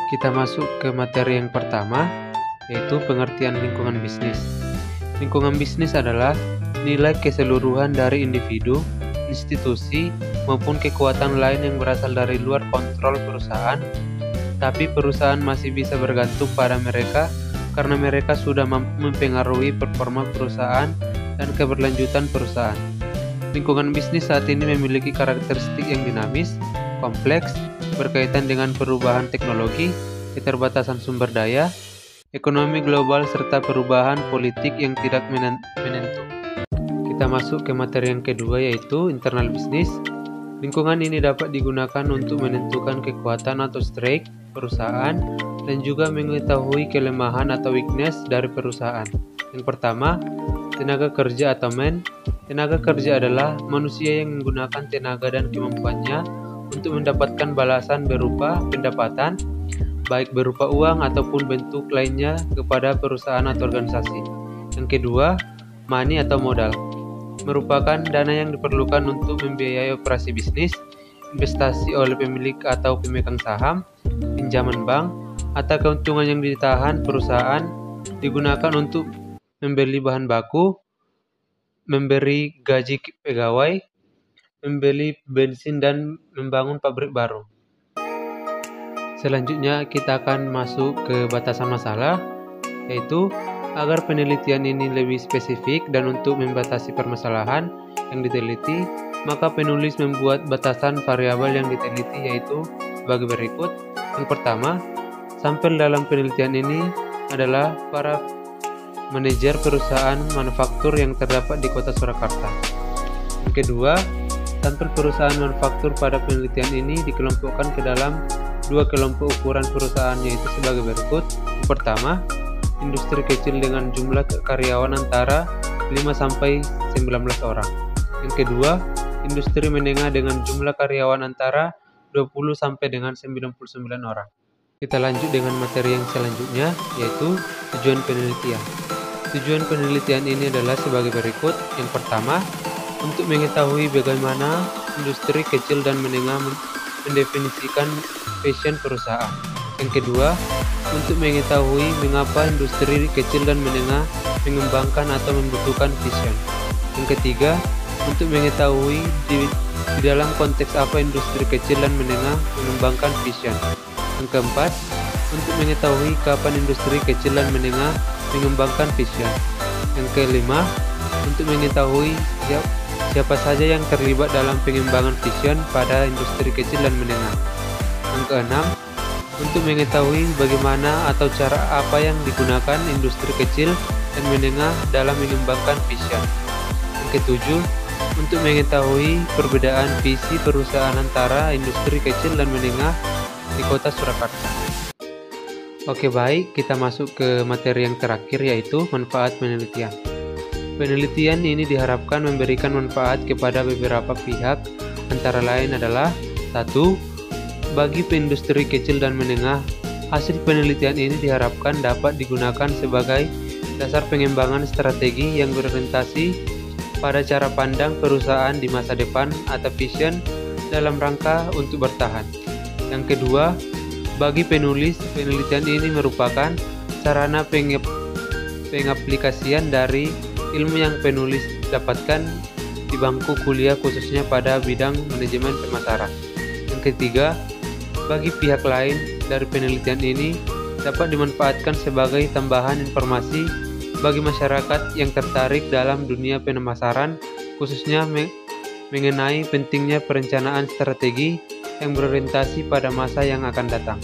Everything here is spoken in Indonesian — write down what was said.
Kita masuk ke materi yang pertama, yaitu pengertian lingkungan bisnis. Lingkungan bisnis adalah nilai keseluruhan dari individu, institusi, maupun kekuatan lain yang berasal dari luar kontrol perusahaan, tapi perusahaan masih bisa bergantung pada mereka karena mereka sudah mampu mempengaruhi performa perusahaan dan keberlanjutan perusahaan. Lingkungan bisnis saat ini memiliki karakteristik yang dinamis, kompleks, berkaitan dengan perubahan teknologi, keterbatasan sumber daya, ekonomi global, serta perubahan politik yang tidak menentu. Kita masuk ke materi yang kedua, yaitu internal bisnis. Lingkungan ini dapat digunakan untuk menentukan kekuatan atau strength perusahaan dan juga mengetahui kelemahan atau weakness dari perusahaan. Yang pertama, tenaga kerja atau man. Tenaga kerja adalah manusia yang menggunakan tenaga dan kemampuannya untuk mendapatkan balasan berupa pendapatan, baik berupa uang ataupun bentuk lainnya kepada perusahaan atau organisasi. Yang kedua, money atau modal, merupakan dana yang diperlukan untuk membiayai operasi bisnis, investasi oleh pemilik atau pemegang saham, pinjaman bank, atau keuntungan yang ditahan perusahaan digunakan untuk membeli bahan baku, memberi gaji pegawai, membeli bensin, dan membangun pabrik baru. Selanjutnya kita akan masuk ke batasan masalah, yaitu agar penelitian ini lebih spesifik dan untuk membatasi permasalahan yang diteliti, maka penulis membuat batasan variabel yang diteliti, yaitu sebagai berikut. Yang pertama, sampel dalam penelitian ini adalah para manajer perusahaan manufaktur yang terdapat di kota Surakarta. Yang kedua, sampel perusahaan manufaktur pada penelitian ini dikelompokkan ke dalam dua kelompok ukuran perusahaan, yaitu sebagai berikut. Yang pertama, industri kecil dengan jumlah karyawan antara 5-19 orang. Yang kedua, industri menengah dengan jumlah karyawan antara 20-99 orang. Kita lanjut dengan materi yang selanjutnya, yaitu tujuan penelitian. Tujuan penelitian ini adalah sebagai berikut. Yang pertama, untuk mengetahui bagaimana industri kecil dan menengah mendefinisikan passion perusahaan. Yang kedua, untuk mengetahui mengapa industri kecil dan menengah mengembangkan atau membutuhkan vision. Yang ketiga, untuk mengetahui di dalam konteks apa industri kecil dan menengah mengembangkan vision. Yang keempat, untuk mengetahui kapan industri kecil dan menengah mengembangkan vision. Yang kelima, untuk mengetahui siapa saja yang terlibat dalam pengembangan vision pada industri kecil dan menengah. Yang keenam, untuk mengetahui bagaimana atau cara apa yang digunakan industri kecil dan menengah dalam mengembangkan vision. Yang ketujuh, untuk mengetahui perbedaan visi perusahaan antara industri kecil dan menengah di kota Surakarta. Oke, baik, kita masuk ke materi yang terakhir, yaitu manfaat penelitian. Penelitian ini diharapkan memberikan manfaat kepada beberapa pihak, antara lain adalah: 1. Bagi industri kecil dan menengah, hasil penelitian ini diharapkan dapat digunakan sebagai dasar pengembangan strategi yang berorientasi pada cara pandang perusahaan di masa depan atau vision dalam rangka untuk bertahan. Yang kedua, bagi penulis, penelitian ini merupakan sarana pengaplikasian dari ilmu yang penulis dapatkan di bangku kuliah, khususnya pada bidang manajemen pemasaran. Yang ketiga, bagi pihak lain dari penelitian ini dapat dimanfaatkan sebagai tambahan informasi bagi masyarakat yang tertarik dalam dunia pemasaran, khususnya mengenai pentingnya perencanaan strategi yang berorientasi pada masa yang akan datang.